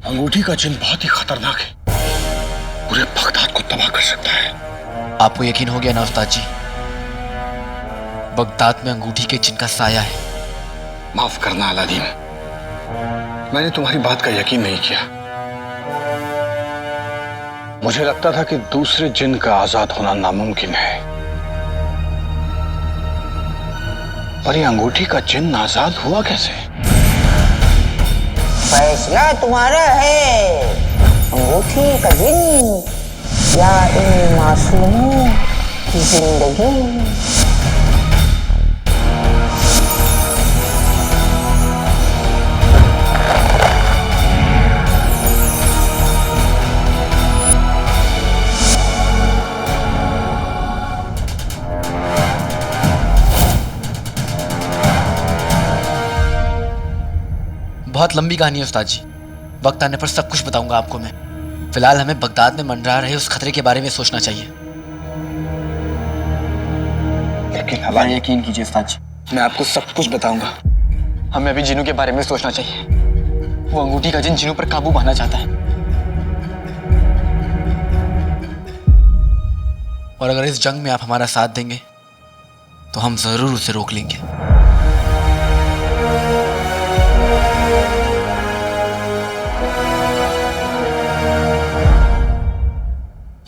अंगूठी का चिन्ह बहुत ही खतरनाक है, पूरे बगदाद को तबाह कर सकता है। आपको यकीन हो गया ना उस्ताद जी? बगदाद में अंगूठी के चिन्ह का साया है। माफ करना अलादीन, मैंने तुम्हारी बात का यकीन नहीं किया। मुझे लगता था कि दूसरे जिन का आजाद होना नामुमकिन है, पर ये अंगूठी का चिन्ह आजाद हुआ कैसे? फैसला तुम्हारा है, अंगूठी का जिन या इन मासूमों की जिंदगी। बहुत लंबी कहानी है उस्ताद जी, वक्त आने पर सब कुछ बताऊंगा आपको मैं। फिलहाल हमें बगदाद में मंडरा रहे उस खतरे के बारे में सोचना चाहिए। लेकिन हवा यकीन कीजिए उस्ताद जी, मैं आपको सब कुछ बताऊंगा। हमें अभी जिनू के बारे में सोचना चाहिए। वो अंगूठी का जिन जिनू पर काबू पाना चाहता है, और अगर इस जंग में आप हमारा साथ देंगे तो हम जरूर उसे रोक लेंगे।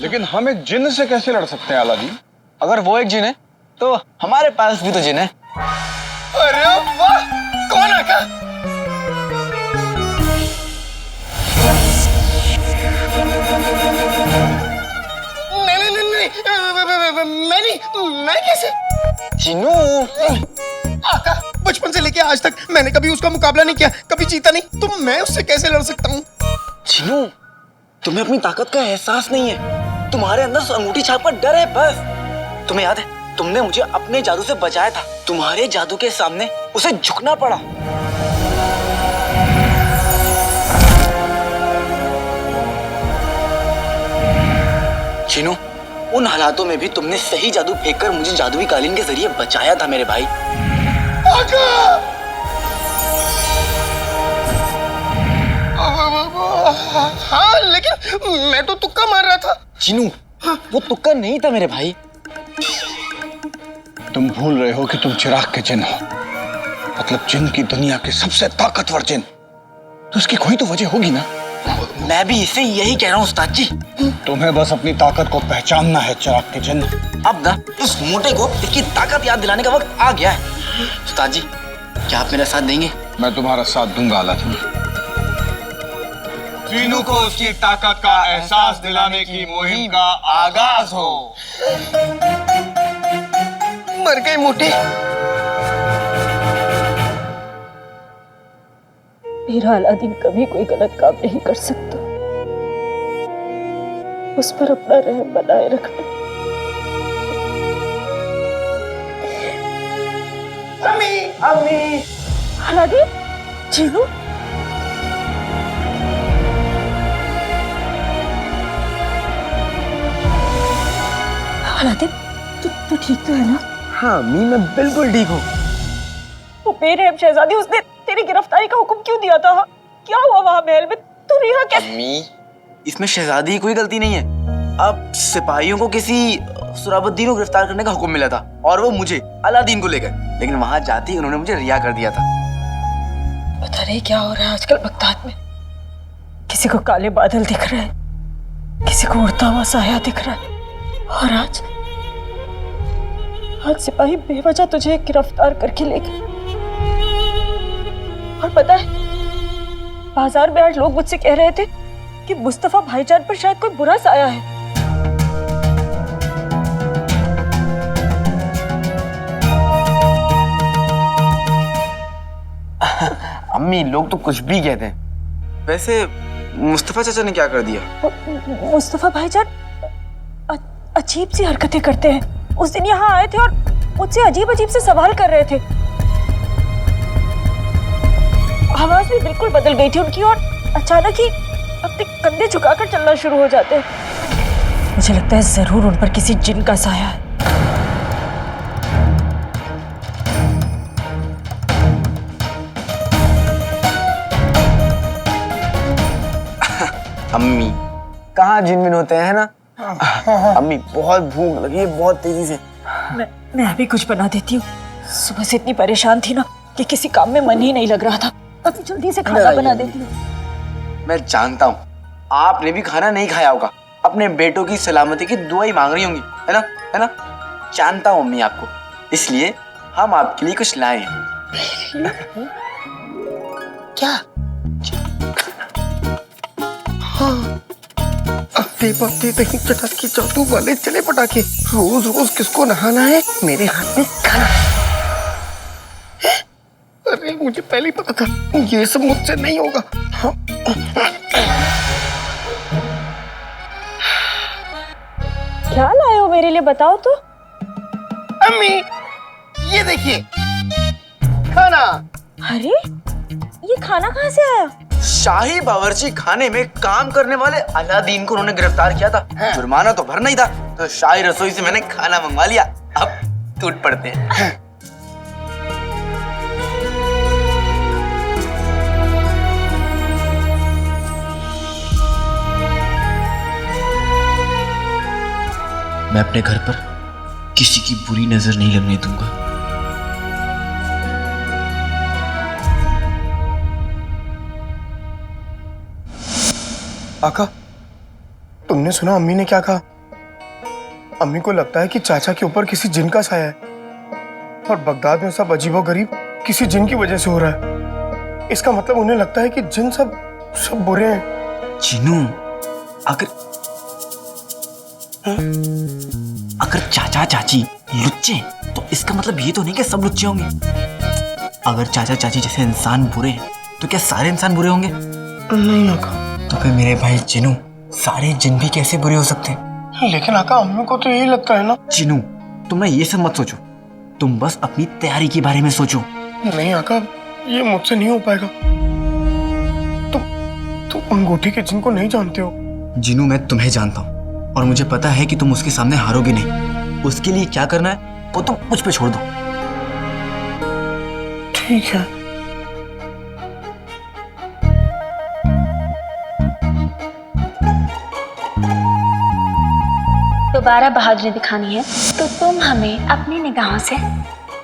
लेकिन हम एक जिन से कैसे लड़ सकते हैं अलादीन? अगर वो एक जिन है तो हमारे पास भी तो जिन है। अरे वाह, कौन आका? नहीं, मैं कैसे? जिनू आका, बचपन से लेके आज तक मैंने कभी उसका मुकाबला नहीं किया, कभी जीता नहीं, तो मैं उससे कैसे लड़ सकता हूँ? जिनू, तुम्हें अपनी ताकत का एहसास नहीं है। तुम्हारे अंदर उस अंगूठी छाप का डर है बस। तुम्हें याद है, तुमने मुझे अपने जादू से बचाया था। तुम्हारे जादू के सामने उसे झुकना पड़ा। चिनू, उन हालातों में भी तुमने सही जादू फेंककर मुझे जादुई कालीन के जरिए बचाया था मेरे भाई। हाँ, लेकिन मैं तो तुक्का मार रहा था। चिनू, वो तुक्का नहीं था मेरे भाई। तुम भूल रहे हो कि तुम चिराग के जिन हो, मतलब जिन की दुनिया के सबसे ताकतवर जिन। तो उसकी कोई तो वजह होगी ना? मैं भी इसे यही कह रहा हूँ उस्ताद जी। तुम्हें बस अपनी ताकत को पहचानना है चिराग के जिन। अब ना इस मोटे को इसकी ताकत याद दिलाने का वक्त आ गया है। उस्ताद जी, क्या आप मेरा साथ देंगे? मैं तुम्हारा साथ दूंगा अलादीन। जिनू को उसकी ताकत का एहसास दिलाने की मुहिम का आगाज हो। मर गए मोटे। मेरा अलादीन कभी कोई गलत काम नहीं कर सकता। उस पर अपना रहम बनाए रखना। अम्मी, अम्मी। अलादीन, जिनू, अलादीन, तू ठीक तो है ना? हाँ अम्मी, मैं बिल्कुल ठीक हूँ। वो बेरहम शहजादी, उसने तेरी गिरफ्तारी का हुक्म क्यों दिया था? क्या हुआ वहां महल में? तू रिहा कैसे? अम्मी, इसमें शहजादी की कोई गलती नहीं है। अब सिपाहियों को किसी सुराबुद्दीन को गिरफ्तार करने का हुक्म मिला था और वो मुझे अलादीन को ले गए, लेकिन वहां जाते ही उन्होंने मुझे रिहा कर दिया था। पता नहीं क्या हो रहा है आजकल बगदाद में। किसी को काले बादल दिख रहे हैं, किसी को उड़ता हुआ साया दिख रहा है, और आज सिपाही बेवजह तुझे गिरफ्तार करके ले गए। और पता है, बाजार में आज लोग मुझसे कह रहे थे कि मुस्तफा भाईजान पर शायद कोई बुरा साया है। अम्मी, लोग तो कुछ भी कहते हैं। वैसे मुस्तफा चाचा ने क्या कर दिया? मुस्तफा भाईजान अजीब सी हरकतें करते हैं। उस दिन यहाँ आए थे और मुझसे अजीब अजीब से सवाल कर रहे थे। आवाज भी बिल्कुल बदल गई थी उनकी, और अचानक ही अपने कंधे झुकाकर चलना शुरू हो जाते हैं। मुझे लगता है जरूर उन पर किसी जिन का साया है। अम्मी कहाँ जिनमिन होते हैं, है ना? अम्मी बहुत भूख लगी है, बहुत तेजी से। मैं अभी कुछ बना देती हूँ। सुबह से इतनी परेशान थी ना कि किसी काम में मन ही नहीं लग रहा था। अभी जल्दी से खाना बना देती हूँ। मैं जानता हूँ आपने भी खाना नहीं खाया होगा, अपने बेटों की सलामती की दुआ ही मांग रही होंगी, है ना? है ना? जानता हूँ अम्मी आपको, इसलिए हम आपके लिए कुछ लाए हैं। क्या? हाँ, अत्ते पत्ते दही चटाके जादू वाले चले पटाखे, रोज रोज किसको नहाना है, मेरे हाथ में खाना। अरे मुझे पहले ही पता था ये सब मुझसे नहीं होगा। हाँ। क्या लाए हो मेरे लिए, बताओ तो। अम्मी ये देखिए खाना। अरे ये खाना कहाँ से आया? शाही बावर्ची खाने में काम करने वाले अलादीन को उन्होंने गिरफ्तार किया था। जुर्माना तो भरना ही था, तो शाही रसोई से मैंने खाना मंगवा लिया। अब टूट पड़ते हैं। मैं अपने घर पर किसी की बुरी नजर नहीं लगने दूंगा। आका, तुमने सुना अम्मी ने क्या कहा? अम्मी को लगता है कि चाचा के ऊपर किसी जिन का साया है, और बगदाद में सब अजीबोगरीब किसी जिन की वजह से हो रहा है। इसका मतलब उन्हें लगता है कि जिन सब बुरे हैं। चिनू, अगर चाचा चाची लुच्चे तो इसका मतलब ये तो नहीं कि सब लुच्चे होंगे। अगर चाचा चाची जैसे इंसान बुरे हैं तो क्या सारे इंसान बुरे होंगे? नहीं आका। तो फिर मेरे भाई चिनू, सारे जिन भी कैसे बुरे हो सकते हैं? लेकिन आका अम्मी को तो यही लगता है ना। चिनू, तुम ना ये सब मत सोचो, तुम बस अपनी तैयारी के बारे में सोचो। नहीं आका, ये मुझसे नहीं हो पाएगा। तुम अंगूठी के जिन को नहीं जानते हो। जिनू, मैं तुम्हें जानता हूँ और मुझे पता है कि तुम उसके सामने हारोगे नहीं। उसके लिए क्या करना है वो तुम मुझ पे छोड़ दो। ठीक है। दोबारा बहादुरी दिखानी है तो तुम हमें अपनी निगाहों से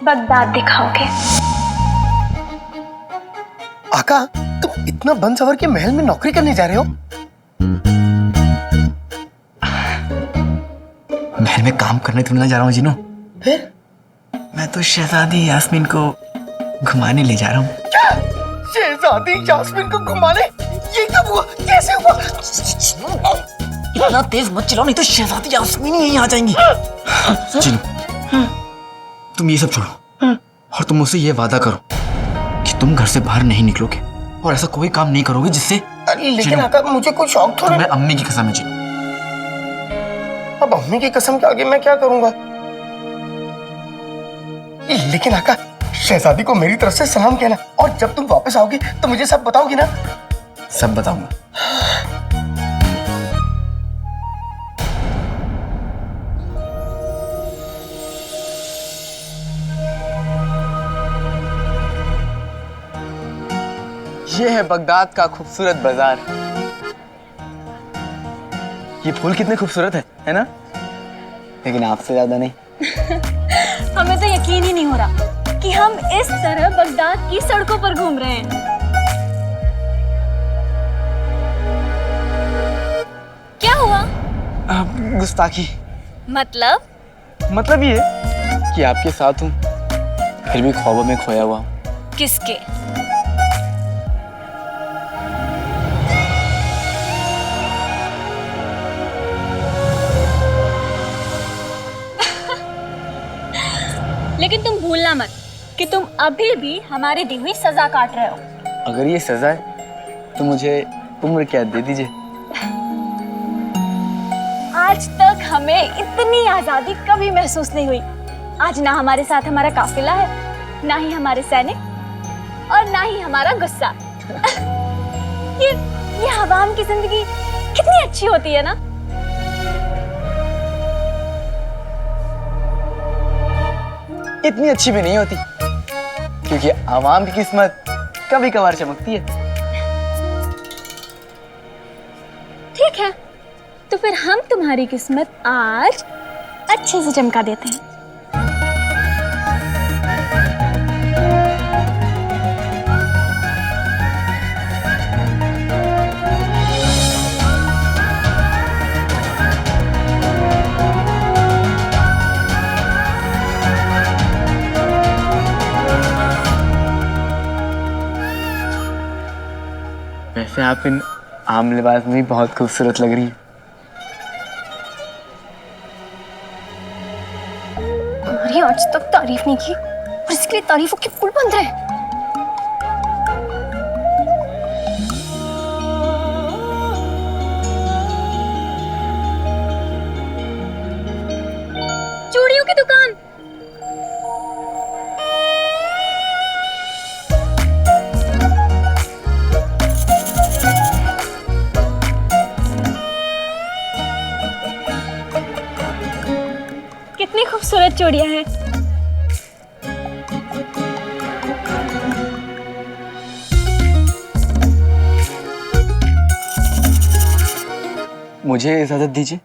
बगदाद दिखाओगे। आका, तुम इतना बन सवर के महल में नौकरी करने जा रहे हो? महल में काम करने थोड़ी ना जा रहा हूँ जिनू। फिर? मैं तो शहजादी यास्मीन को घुमाने ले जा रहा हूँ। क्या? शहजादी यास्मीन को घुमाने? ये कब हुआ? कैसे हुआ? इतना तेज मत चलाओ, नहीं तो शहजादी यास्मीन ही यहीं आ जाएंगी। जिनू, तुम ये सब छोड़ो और तुम मुझसे ये वादा करो कि तुम घर से बाहर नहीं निकलोगे और ऐसा कोई काम नहीं करोगे जिससे। लेकिन आका, मुझे कोई शौक थोड़ा। मैं अम्मी की कसम है जिनू। अब अम्मी की कसम के आगे मैं क्या करूंगा? लेकिन आका, शहजादी को मेरी तरफ से सलाम कहना, और जब तुम वापस आओगी तो मुझे सब बताओगी ना? सब बताऊंगा। ये है बगदाद का खूबसूरत बाजार। ये फूल कितने खूबसूरत है ना? लेकिन आपसे ज्यादा नहीं। हमें तो यकीन ही नहीं हो रहा कि हम इस तरह बगदाद की सड़कों पर घूम रहे हैं। क्या हुआ? गुस्ताखी। मतलब ये कि आपके साथ हूँ फिर भी ख्वाबों में खोया हुआ। किसके? लेकिन तुम भूलना मत कि तुम अभी भी हमारी दी हुई सजा काट रहे हो। अगर ये सजा है तो मुझे उम्र कैद दे दीजिए। आज तक हमें इतनी आजादी कभी महसूस नहीं हुई। आज ना हमारे साथ हमारा काफिला है, ना ही हमारे सैनिक, और ना ही हमारा गुस्सा। ये हवाम की जिंदगी कितनी अच्छी होती है ना। इतनी अच्छी भी नहीं होती, क्योंकि आवाम की किस्मत कभी कभार चमकती है। ठीक है, तो फिर हम तुम्हारी किस्मत आज अच्छे से चमका देते हैं। वैसे आप इन आम लिबास में भी बहुत खूबसूरत लग रही है। हमारी आज तक तारीफ नहीं की और इसके लिए तारीफों के पुल बंद रहे। चूड़ियों की दुकान। कितनी खूबसूरत चूड़ियां हैं। मुझे इजाजत दीजिए।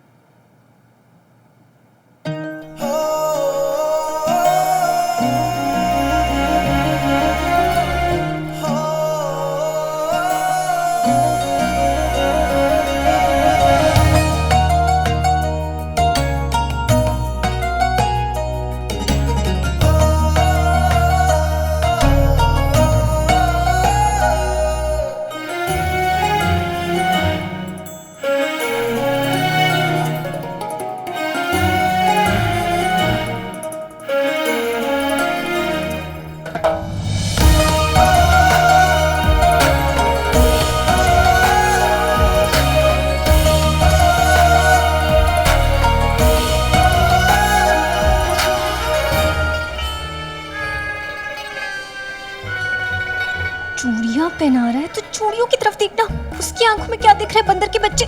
चूड़ियां पहना रहा है तो चूड़ियों की तरफ देखना। उसकी आंखों में क्या दिख रहा है? बंदर के बच्चे।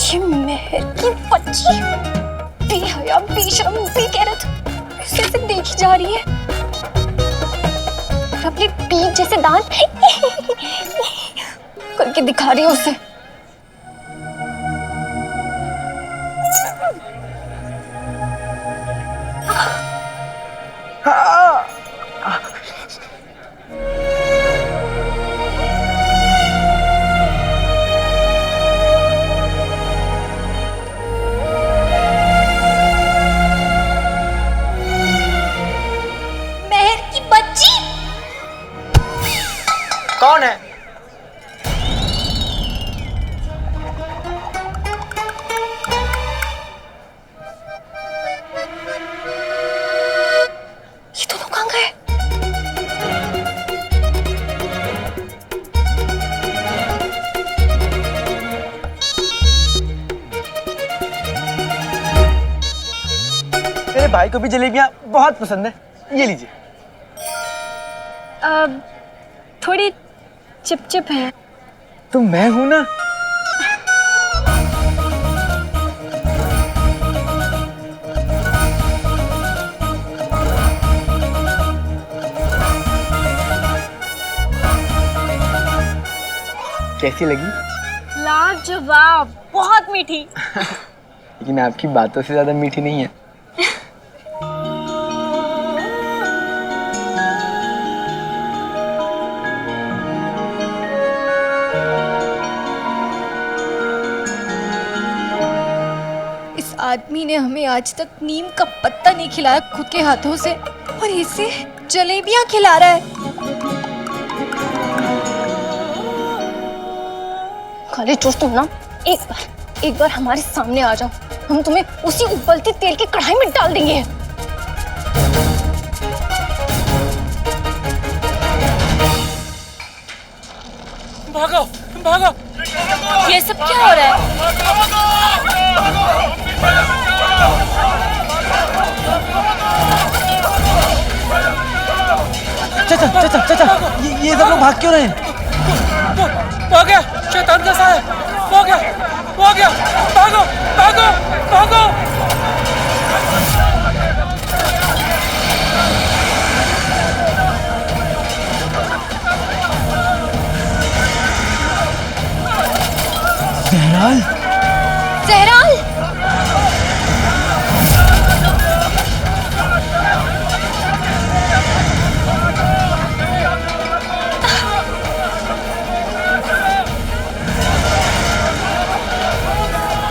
ये मेहर की बच्ची बेहया, बेशरम, बेगैरत ऐसे से देखी जा रही है। और अपने पीठ जैसे दांत करके दिखा रही है उसे। कौन है? ये दोनों कहाँ गए? मेरे भाई को भी जलेबियां बहुत पसंद है, ये लीजिए। थोड़ी चिपचिप है। तो मैं हूं ना। कैसी लगी? लाजवाब, बहुत मीठी। लेकिन आपकी बातों से ज्यादा मीठी नहीं है। इस आदमी ने हमें आज तक नीम का पत्ता नहीं खिलाया खुद के हाथों से, और इसे जलेबियां खिला रहा है। खाली चूस, तुम ना एक बार हमारे सामने आ जाओ, हम तुम्हें उसी उबलती तेल की कढ़ाई में डाल देंगे। भागो भागो। ये सब क्या हो रहा है? चाचा चाचा चाचा, ये सब लोग भाग क्यों रहे हैं? वो गया, शैतान का साया। वो गया, भागो भागो भागो। सहराल। सहराल,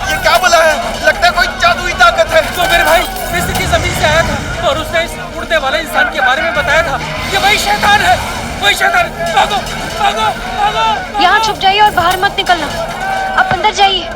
ये क्या बोला है? लगता है कोई जादुई ताकत है। तो मेरे भाई मिस्र की जमीन से आया था और उसने इस उड़ने वाले इंसान के बारे में बताया था। ये वही शैतान है, वही शैतान। भागो भागो भागो। यहाँ छुप जाइए और बाहर मत निकलना। आप अंदर जाइए।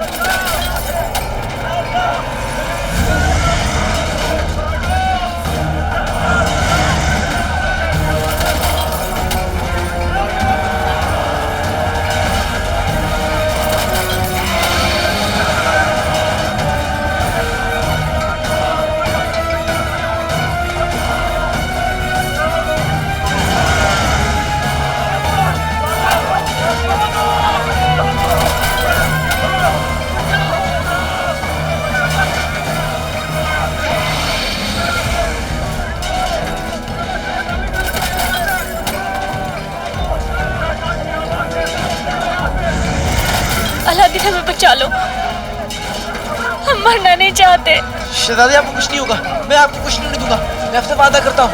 अलादीन हमें बचा लो, हम मरना नहीं चाहते। शहजादी आपको कुछ नहीं होगा, मैं आपको कुछ नहीं होने दूंगा, मैं आपसे वादा करता हूँ।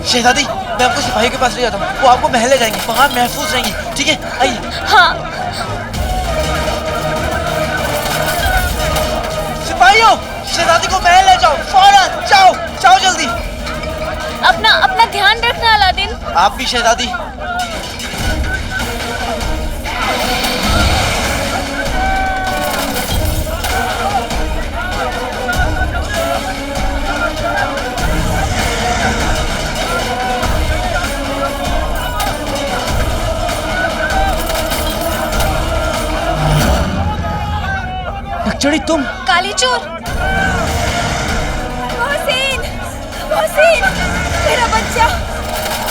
शहजादी मैं आपको सिपाही के पास ले जाता हूँ, वो आपको महल ले जाएंगे, वहाँ महफूज रहेंगे, ठीक है? आइए। हाँ। सिपाहियों, शहजादी को महल ले जाओ, फौरन जाओ, जाओ जल्दी। अपना ध्यान रखना अलादीन। आप भी शहजादी। नक्चड़ी तुम? काली चोर। मोहसिन, मोहसिन, मेरा बच्चा,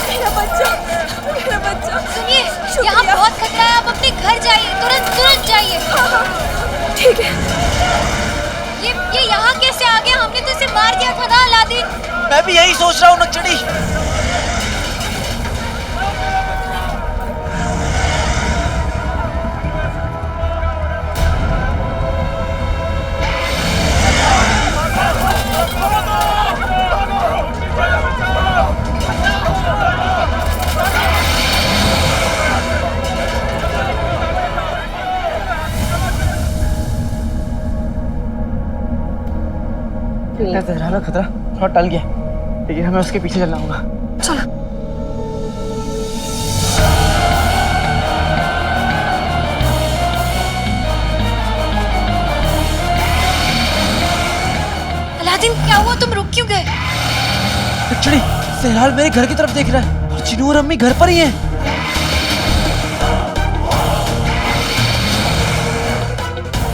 मेरा बच्चा, मेरा बच्चा। सुनिए, यहाँ बहुत खतरा है, आप अपने घर जाइए, तुरंत जाइए। ठीक है। ये यहाँ कैसे आ गया? हमने तो इसे मार दिया था ना अलादीन। मैं भी यही सोच रहा हूँ नक्चड़ी। सहराल का खतरा थोड़ा टल गया, लेकिन हमें उसके पीछे चलना होगा। चलो। अलादीन क्या हुआ? तुम रुक क्यों गए? नक्चड़ी, सहराल मेरे घर की तरफ देख रहा है और चिनू और अम्मी घर पर ही हैं।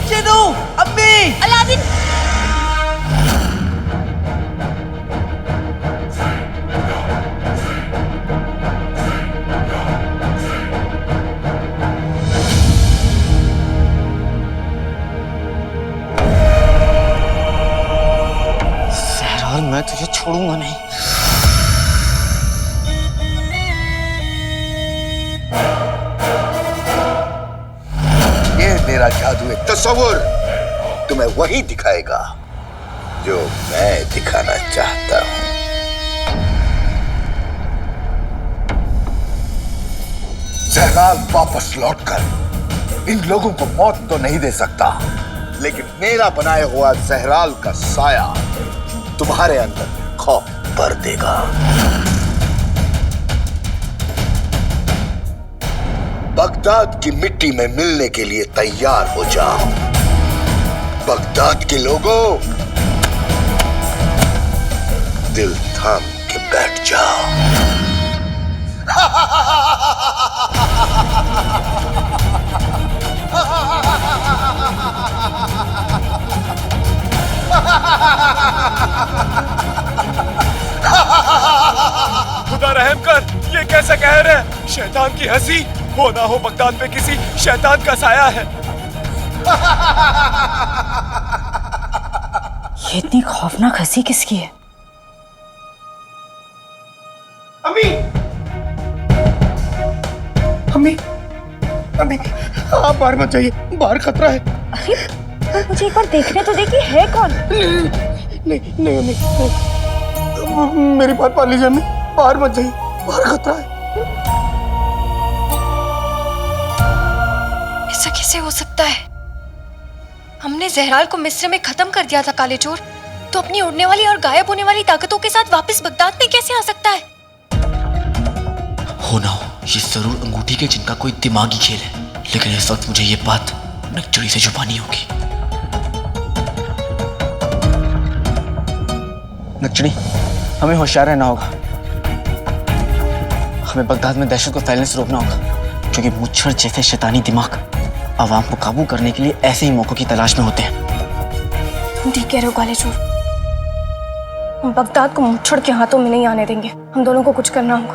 चिनू, अम्मी। अलादीन, सहराल मैं तुझे छोड़ूंगा नहीं। ये मेरा जादू तस्वुर तुम्हें वही दिखाएगा जो मैं दिखाना चाहता हूं। सहराल वापस लौटकर इन लोगों को मौत तो नहीं दे सकता, लेकिन मेरा बनाया हुआ सहराल का साया तुम्हारे अंदर खौफ भर देगा। बगदाद की मिट्टी में मिलने के लिए तैयार हो जाओ। बगदाद के लोगों, दिल थाम के बैठ जाओ। खुदा रहम कर, ये कैसा कहर है? शैतान की हंसी हो ना हो बगदाद में किसी शैतान का साया है। ये इतनी खौफनाक हंसी किसकी है? अम्मी, अम्मी, अम्मी, आप बाहर मत जाइए, बाहर खतरा है। अरे पर मुझे एक बार देखने तो देखिए, है कौन? नहीं नहीं अम्मी, मेरी बात मान लीजिए अम्मी, बाहर मत जाइए, बाहर खतरा है। ऐसा कैसे हो सकता है? हमने जहराल को मिस्र में खत्म कर दिया था काले चोर, तो अपनी उड़ने वाली और गायब होने वाली ताकतों के साथ वापस बगदाद में कैसे आ सकता है? हो ना हो, ये जरूर अंगूठी के जिनका कोई दिमागी खेल है, लेकिन इस वक्त मुझे ये बात नकचड़ी से छुपानी होगी। नकचड़ी, हमें होशियार रहना होगा। हमें बगदाद में दहशत को फैलने से रोकना होगा, क्योंकि मुच्छर जैसे शैतानी दिमाग आवाम को काबू करने के लिए ऐसे ही मौकों की तलाश में होते हैं। तुम ठीक कह रहे हो काले चोर। हम बगदाद को मुच्छड़ के हाथों में नहीं आने देंगे। हम दोनों को कुछ करना होगा।